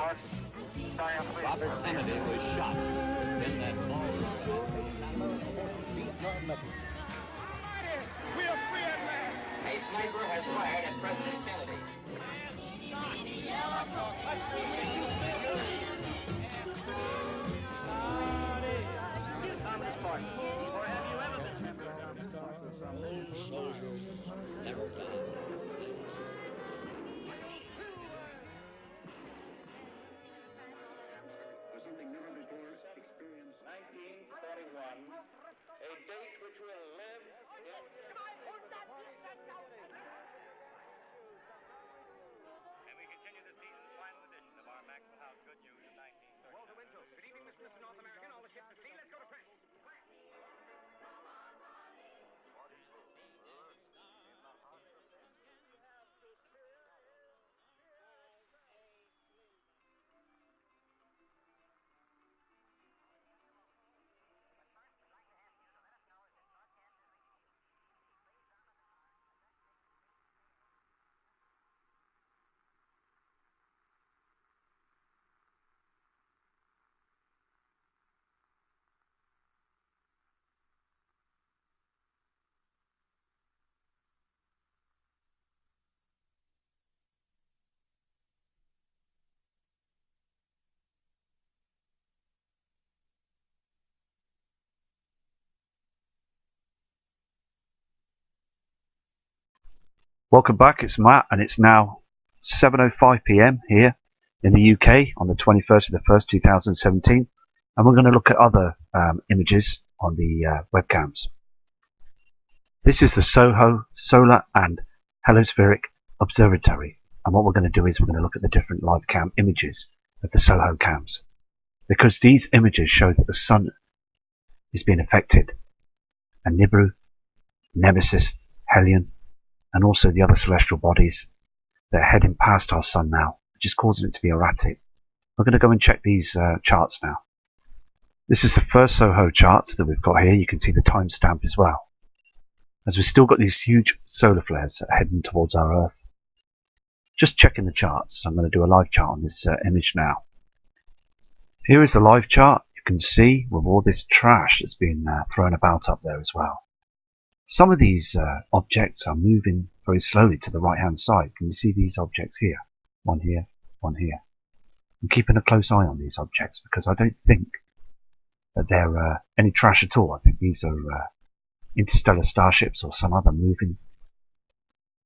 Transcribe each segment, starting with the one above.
Robert Kennedy was shot in that ballroom. We are free at last. A sniper has fired at President Kennedy. Communist Party. Or have you ever been a member of the Communist Party? Never found. For something never before experienced. 1941, a date which will live in... And we continue the season's final edition of our Maxwell House Good News of 1930. Walter Winchell. Good evening, Mr. North American. All the ships at sea. Let's go to press. Welcome back, it's Matt, and it's now 7:05 PM here in the UK on the 21st of the 1st, 2017, and we're going to look at other images on the webcams. This is the Soho Solar and Hemispheric Observatory, and what we're going to do is we're going to look at the different live cam images of the Soho cams, because these images show that the sun is being affected, and Nibiru, Nemesis, Helion, and also the other celestial bodies that are heading past our sun now, which is causing it to be erratic. We're going to go and check these charts now. This is the first Soho chart that we've got here. You can see the timestamp as well, as we've still got these huge solar flares that are heading towards our Earth. Just checking the charts. I'm going to do a live chart on this image now. Here is the live chart. You can see with all this trash that's been thrown about up there as well. Some of these objects are moving very slowly to the right hand side. Can you see these objects here? One here, one here. I'm keeping a close eye on these objects because I don't think that they're any trash at all. I think these are interstellar starships or some other moving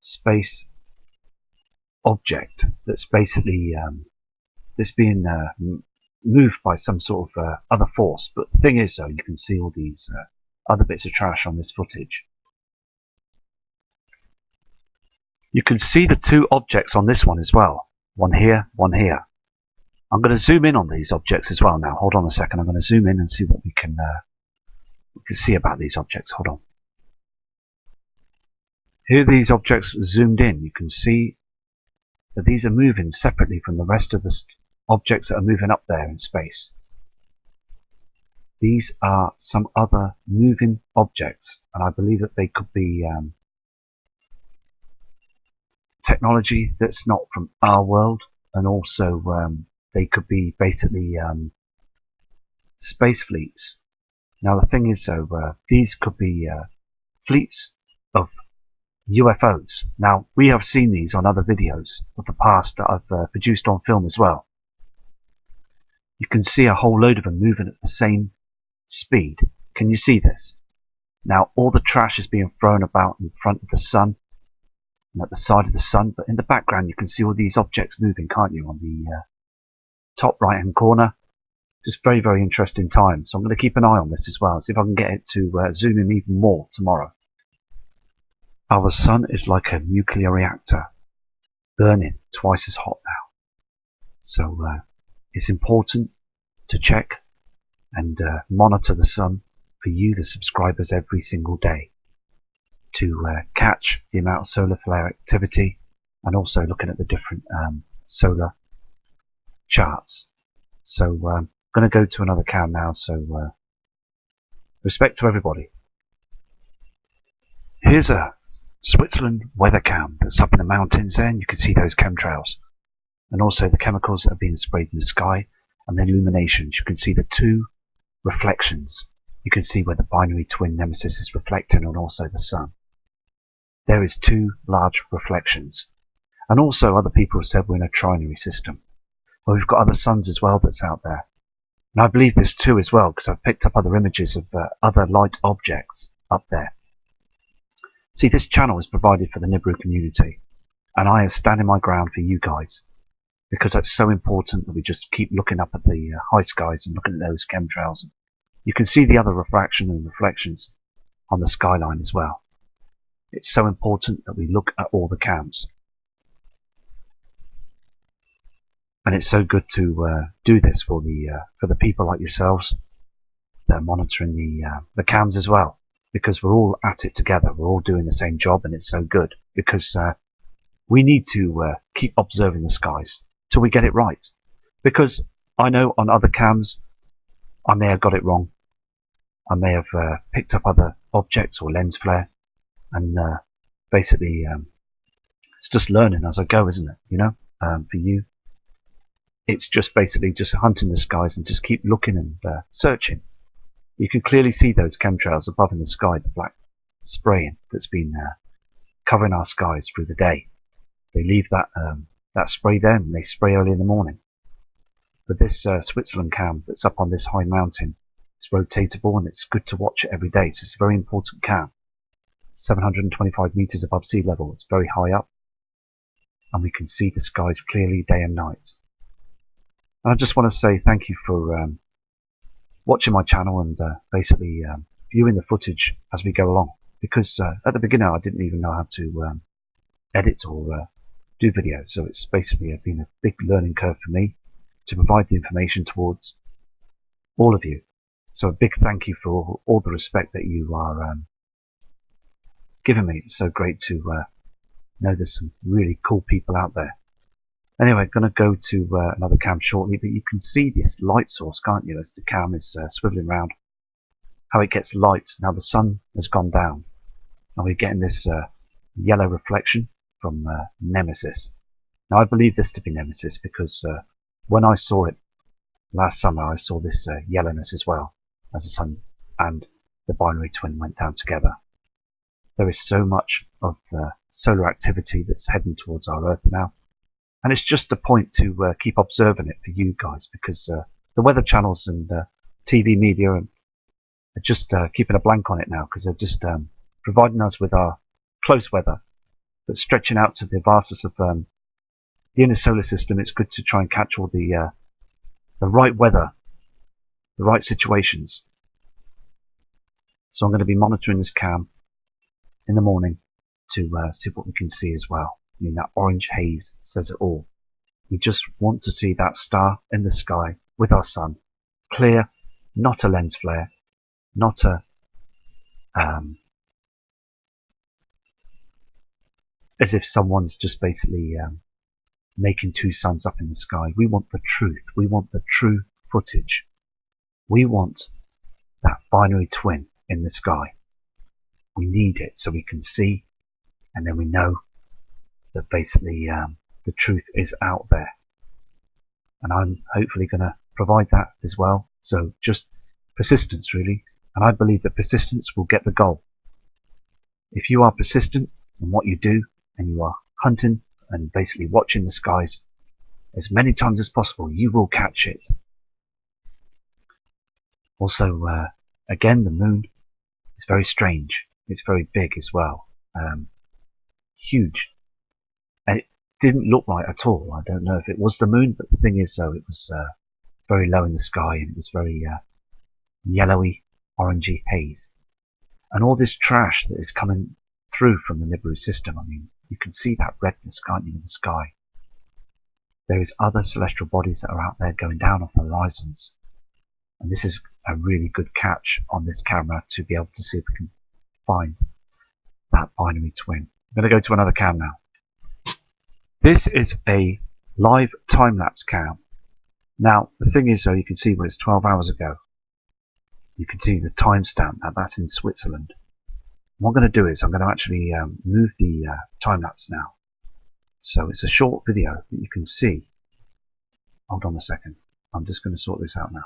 space object that's basically that's being moved by some sort of other force. But the thing is, though, you can see all these other bits of trash on this footage. You can see the two objects on this one as well. One here, one here. I'm going to zoom in on these objects as well now. Hold on a second. I'm going to zoom in and see what we can see about these objects. Hold on. Here these objects zoomed in. You can see that these are moving separately from the rest of the objects that are moving up there in space. These are some other moving objects, and I believe that they could be technology that's not from our world, and also they could be basically space fleets. Now the thing is, though, these could be fleets of UFOs. Now we have seen these on other videos of the past that I've produced on film as well. You can see a whole load of them moving at the same speed. Can you see this? Now all the trash is being thrown about in front of the sun and at the side of the sun, but in the background you can see all these objects moving, can't you, on the top right hand corner. Just very, very interesting time. So I'm going to keep an eye on this as well, see if I can get it to zoom in even more tomorrow. Our sun is like a nuclear reactor, burning twice as hot now. So it's important to check and monitor the sun for you, the subscribers, every single day to catch the amount of solar flare activity, and also looking at the different solar charts. So I'm going to go to another cam now, so respect to everybody. Here's a Switzerland weather cam that's up in the mountains there, and you can see those chemtrails. and also the chemicals that are being sprayed in the sky, and the illuminations. You can see the two reflections. You can see where the binary twin Nemesis is reflecting on also the sun. There is two large reflections. And also other people have said we're in a trinary system. Well, we've got other suns as well that's out there. And I believe this too as well, because I've picked up other images of other light objects up there. See, this channel is provided for the Nibiru community, and I am standing my ground for you guys, because it's so important that we just keep looking up at the high skies and looking at those chemtrails. You can see the other refraction and reflections on the skyline as well. It's so important that we look at all the cams. And it's so good to do this for the people like yourselves that are monitoring the cams as well, because we're all at it together. We're all doing the same job, and it's so good because we need to keep observing the skies till we get it right. Because I know on other cams I may have got it wrong. I may have picked up other objects or lens flare, and basically it's just learning as I go, isn't it? You know, for you. It's just basically just hunting the skies and just keep looking and searching. You can clearly see those chemtrails above in the sky, the black spraying that's been covering our skies through the day. They leave that spray there, and they spray early in the morning. But this Switzerland cam that's up on this high mountain, it's rotatable and it's good to watch it every day. So it's a very important cam. 725 meters above sea level. It's very high up, and we can see the skies clearly day and night. And I just want to say thank you for watching my channel and basically viewing the footage as we go along. Because at the beginning I didn't even know how to edit or do videos. So it's basically been a big learning curve for me to provide the information towards all of you. So a big thank you for all the respect that you are giving me. It's so great to know there's some really cool people out there. Anyway, I'm going to go to another cam shortly, but you can see this light source, can't you, as the cam is swiveling around, how it gets light. Now the sun has gone down, and we're getting this yellow reflection from Nemesis. Now I believe this to be Nemesis because when I saw it last summer, I saw this yellowness as well, as the sun and the binary twin went down together. There is so much of solar activity that's heading towards our Earth now. And it's just a point to keep observing it for you guys, because the weather channels and TV media are just keeping a blank on it now, because they're just providing us with our close weather, but stretching out to the vastness of the inner solar system. It's good to try and catch all the right weather, the right situations. So I'm going to be monitoring this cam in the morning to see what we can see as well. I mean, that orange haze says it all. We just want to see that star in the sky with our sun, clear, not a lens flare, not a as if someone's just basically making two suns up in the sky. We want the truth. We want the true footage. We want that binary twin in the sky. We need it so we can see, and then we know that basically the truth is out there. And I'm hopefully going to provide that as well. So just persistence, really. And I believe that persistence will get the goal. If you are persistent in what you do, and you are hunting and basically watching the skies as many times as possible, you will catch it. Also, again, the moon is very strange. It's very big as well. Huge. And it didn't look like at all. I don't know if it was the moon, but the thing is, though, it was very low in the sky, and it was very yellowy, orangey haze. And all this trash that is coming through from the Nibiru system, I mean, you can see that redness, can't you, in the sky? There is other celestial bodies that are out there going down off the horizons. And this is a really good catch on this camera to be able to see if we can find that binary twin. I'm going to go to another cam now. This is a live time-lapse cam. Now, the thing is, though, you can see where it's 12 hours ago. You can see the timestamp. Now, that's in Switzerland. What I'm going to do is I'm going to actually move the time-lapse now. So it's a short video that you can see Hold on a second. I'm just going to sort this out now.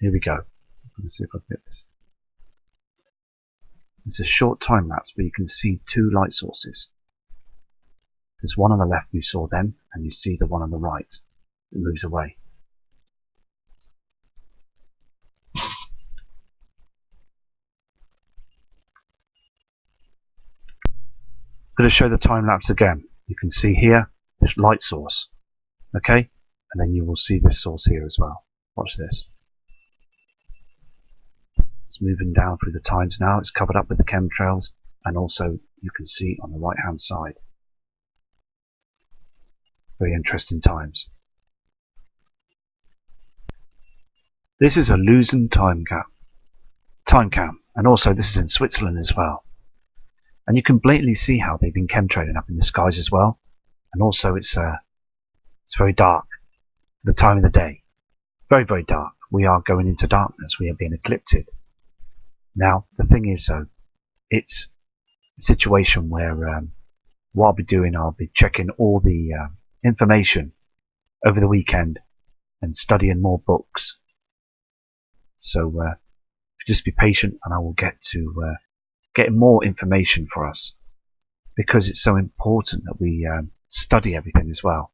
Here we go. I'm going to see if I can get this. It's a short time lapse where you can see two light sources. There's one on the left you saw then, and you see the one on the right that moves away. I'm going to show the time lapse again. You can see here this light source, okay, and then you will see this source here as well. Watch this. It's moving down through the times now. It's covered up with the chemtrails, and also you can see on the right hand side. Very interesting times. This is a Luzon time cam, and also this is in Switzerland as well. And you can blatantly see how they've been chemtrailing up in the skies as well. And also it's very dark for the time of the day. Very, very dark. We are going into darkness. We are being eclipsed. Now, the thing is, though, it's a situation where what I'll be doing, I'll be checking all the information over the weekend and studying more books. So just be patient, and I will get to getting more information for us, because it's so important that we study everything as well.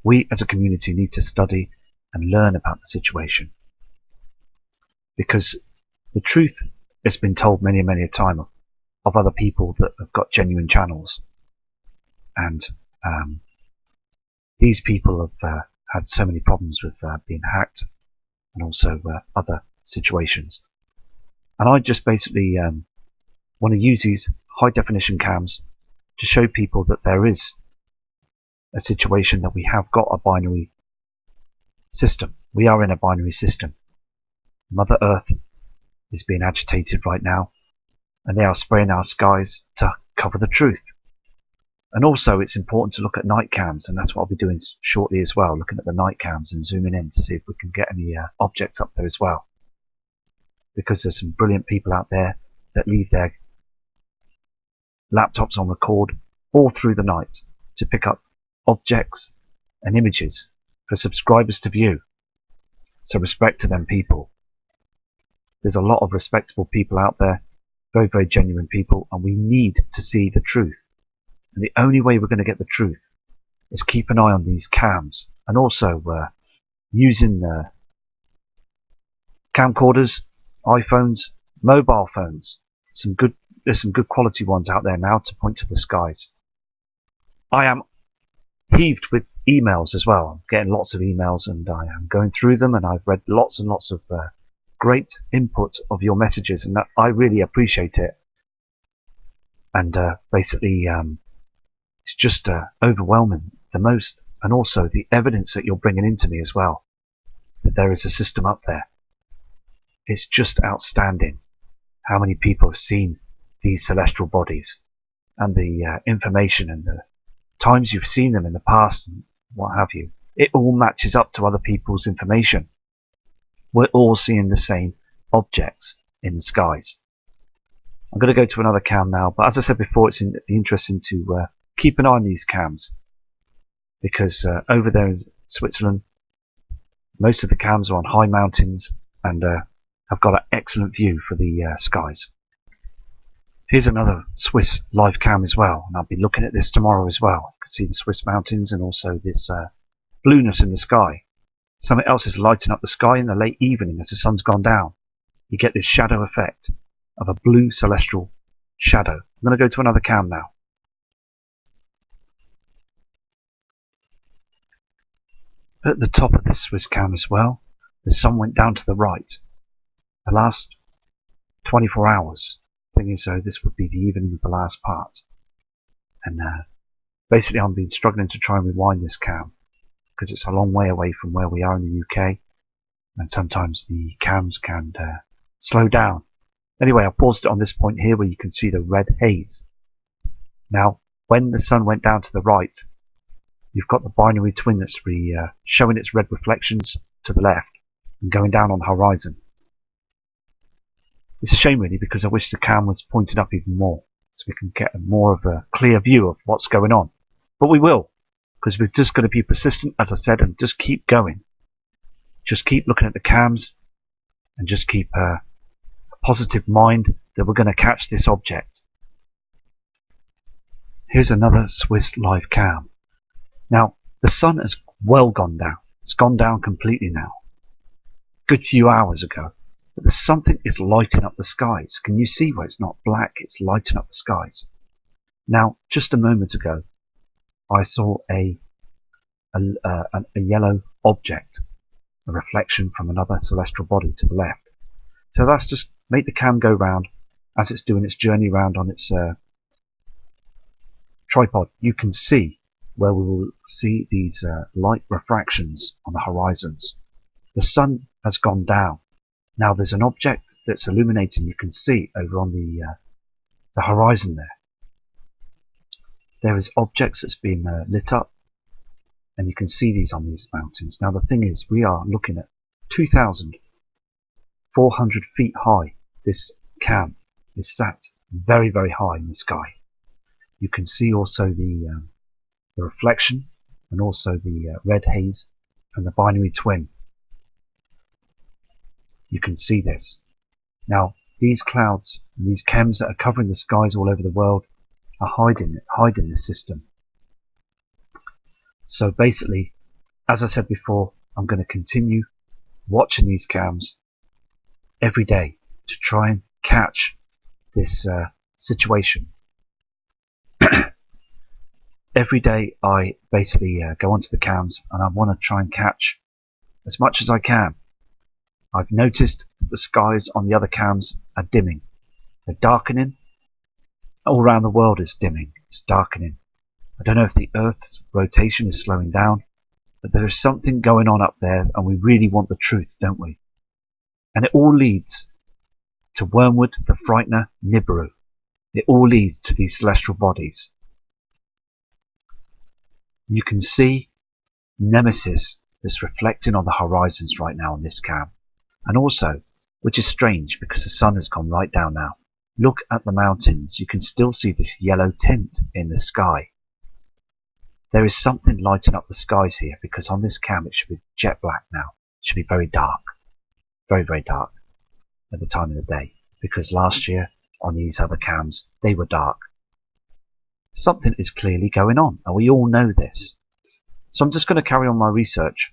We as a community need to study and learn about the situation, because the truth has been told many a time of other people that have got genuine channels, and these people have had so many problems with being hacked, and also other situations. And I just basically want to use these high definition cams to show people that there is a situation that we have got a binary system. We are in a binary system. Mother Earth is being agitated right now, and they are spraying our skies to cover the truth. And also it's important to look at night cams, and that's what I'll be doing shortly as well, looking at the night cams and zooming in to see if we can get any objects up there as well. Because there's some brilliant people out there that leave their laptops on record all through the night to pick up objects and images for subscribers to view. So respect to them people. There's a lot of respectable people out there, very, very genuine people, and we need to see the truth. And the only way we're going to get the truth is keep an eye on these cams, and also using camcorders, iPhones, mobile phones. There's some good quality ones out there now to point to the skies. I am heaved with emails as well. I'm getting lots of emails, and I am going through them, and I've read lots and lots of great input of your messages, and that I really appreciate it. And basically it's just overwhelming, the most, and also the evidence that you're bringing into me as well, that there is a system up there. It's just outstanding how many people have seen these celestial bodies, and the information and the times you've seen them in the past and what have you. It all matches up to other people's information. We're all seeing the same objects in the skies. I'm going to go to another cam now, but as I said before, it's interesting to keep an eye on these cams, because over there in Switzerland, most of the cams are on high mountains and have got an excellent view for the skies. Here's another Swiss live cam as well, and I'll be looking at this tomorrow as well. You can see the Swiss mountains and also this blueness in the sky. Something else is lighting up the sky in the late evening as the sun's gone down. You get this shadow effect of a blue celestial shadow. I'm going to go to another cam now. At the top of this Swiss cam as well, the sun went down to the right. The last 24 hours. Thing is, though, this would be the evening of the last part. And basically I've been struggling to try and rewind this cam, because it's a long way away from where we are in the UK, and sometimes the cams can slow down. Anyway, I paused it on this point here where you can see the red haze. Now, when the sun went down to the right, you've got the binary twin that's showing its red reflections to the left and going down on the horizon. It's a shame really, because I wish the cam was pointed up even more so we can get more of a clear view of what's going on. But we will. because we've just got to be persistent, as I said, and just keep going. Just keep looking at the cams and just keep a positive mind that we're going to catch this object. Here's another Swiss live cam. Now, the sun has well gone down. It's gone down completely now. Good few hours ago. But there's something is lighting up the skies. Can you see where it's not black? It's lighting up the skies. Now, just a moment ago, I saw a yellow object, a reflection from another celestial body to the left. So that's just make the cam go round as it's doing its journey round on its tripod. You can see where we will see these light refractions on the horizons. The sun has gone down. Now there's an object that's illuminating. You can see over on the horizon there. There is objects that's been lit up, and you can see these on these mountains. Now the thing is, we are looking at 2,400 feet high. This cam is sat very, very high in the sky. You can see also the reflection and also the red haze and the binary twin. You can see this. Now these clouds and these chems that are covering the skies all over the world are hiding the system. So basically, as I said before, I'm going to continue watching these cams every day to try and catch this situation. Every day I basically go onto the cams and I want to try and catch as much as I can. I've noticed that the skies on the other cams are dimming. They're darkening. All around the world is dimming. It's darkening. I don't know if the Earth's rotation is slowing down, but there is something going on up there, and we really want the truth, don't we? And it all leads to Wormwood, the Frightener, Nibiru. It all leads to these celestial bodies. You can see Nemesis that's reflecting on the horizons right now on this cam. And also, which is strange because the sun has gone right down now, look at the mountains. You can still see this yellow tint in the sky. There is something lighting up the skies here, because on this cam it should be jet black now. It should be very dark. Very, very dark at the time of the day. Because last year on these other cams, they were dark. Something is clearly going on, and we all know this. So I'm just going to carry on my research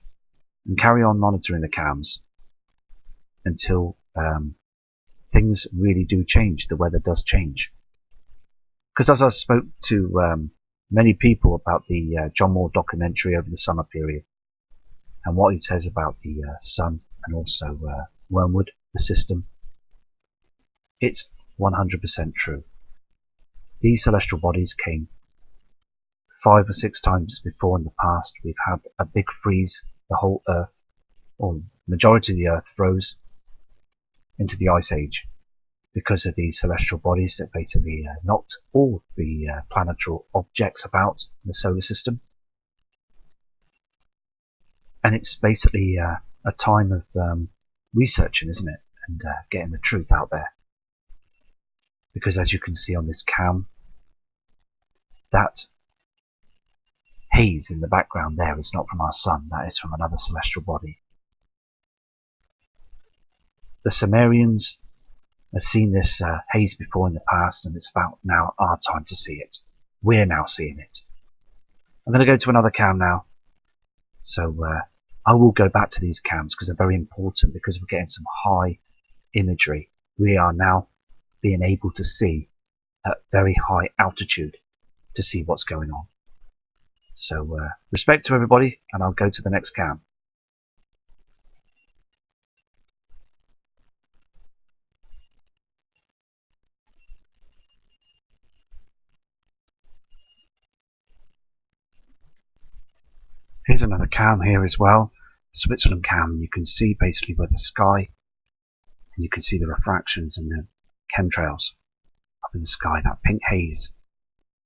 and carry on monitoring the cams until things really do change, the weather does change. Because as I spoke to many people about the John Moore documentary over the summer period, and what he says about the sun and also Wormwood, the system, it's 100% true. These celestial bodies came 5 or 6 times before in the past. We've had a big freeze. The whole Earth, or majority of the Earth, froze into the Ice Age because of these celestial bodies that basically knocked all the planetary objects about in the solar system. And it's basically a time of researching, isn't it? And getting the truth out there. Because as you can see on this cam, that haze in the background there is not from our sun, that is from another celestial body. The Sumerians have seen this haze before in the past, and it's about now our time to see it. We're now seeing it. I'm going to go to another cam now. So I will go back to these cams because they're very important, because we're getting some high imagery. We are now being able to see at very high altitude to see what's going on. So respect to everybody, and I'll go to the next cam. Here's another cam here as well, Switzerland cam. You can see basically where the sky, and you can see the refractions and the chemtrails up in the sky, that pink haze.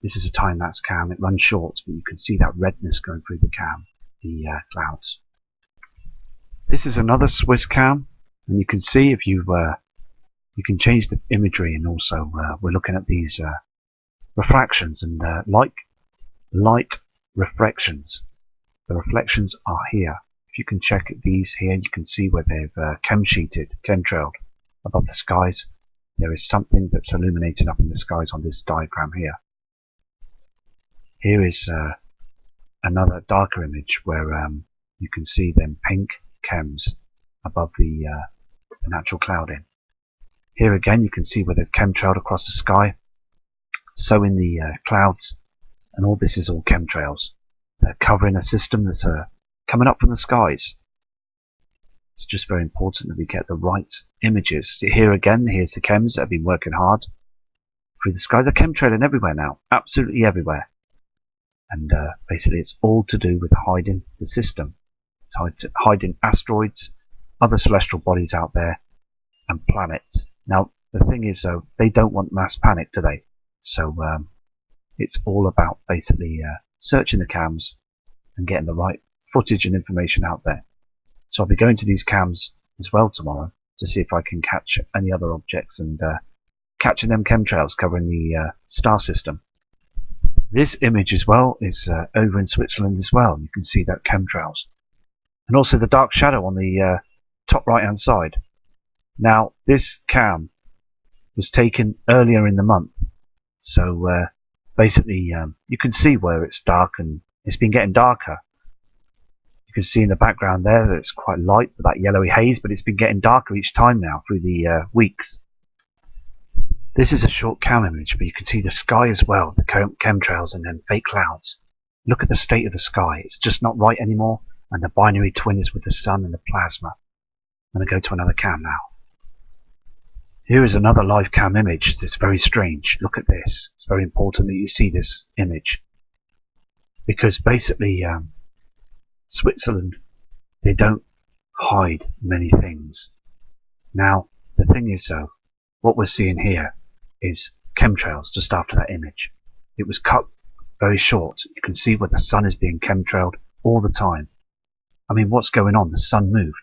This is a time-lapse cam. It runs short, but you can see that redness going through the cam, the clouds. This is another Swiss cam, and you can see if you can change the imagery, and also we're looking at these refractions and light reflections. The reflections are here. If you can check these here, you can see where they've chemtrailed above the skies. There is something that's illuminating up in the skies on this diagram here. Here is another darker image where you can see them pink chems above the natural clouding. Here again you can see where they've chemtrailed across the sky. So in the clouds, and all this is all chemtrails. They're covering a system that's coming up from the skies. It's just very important that we get the right images. Here again, here's the chems that have been working hard through the sky. They're chemtrailing everywhere now, absolutely everywhere. And basically it's all to do with hiding the system. It's hiding asteroids, other celestial bodies out there, and planets. Now, the thing is, though, they don't want mass panic, do they? So it's all about basically searching the cams and getting the right footage and information out there. So I'll be going to these cams as well tomorrow to see if I can catch any other objects and catching them chemtrails covering the star system. This image as well is over in Switzerland as well. You can see that chemtrails. And also the dark shadow on the top right hand side. Now this cam was taken earlier in the month. So basically you can see where it's dark and it's been getting darker. You can see in the background there that it's quite light with that yellowy haze, but it's been getting darker each time now through the weeks. This is a short cam image, but you can see the sky as well, the chemtrails and then fake clouds. Look at the state of the sky. It's just not right anymore, and the binary twin is with the sun and the plasma. I'm going to go to another cam now. Here is another live cam image that's very strange. Look at this. It's very important that you see this image. Because basically, Switzerland, they don't hide many things. Now, the thing is though, what we're seeing here is chemtrails just after that image. It was cut very short. You can see where the sun is being chemtrailed all the time. I mean, what's going on? The sun moved.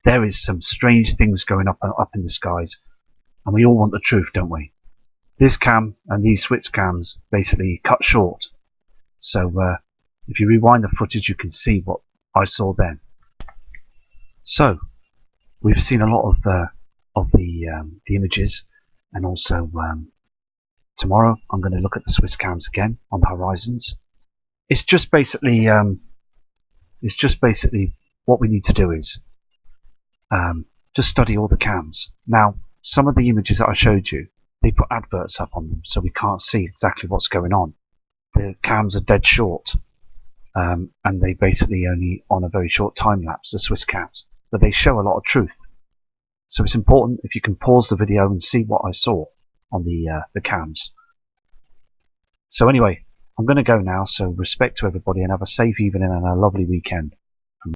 There is some strange things going up in the skies. And we all want the truth, don't we? This cam and these Swiss cams basically cut short. So if you rewind the footage, you can see what I saw then. So we've seen a lot of the images, and also tomorrow I'm going to look at the Swiss cams again on the horizons. It's just basically what we need to do is just study all the cams. Now, some of the images that I showed you, they put adverts up on them, so we can't see exactly what's going on. The cams are dead short, and they basically only on a very short time lapse, the Swiss cams, but they show a lot of truth. So it's important if you can pause the video and see what I saw on the cams. So anyway, I'm going to go now, so respect to everybody and have a safe evening and a lovely weekend.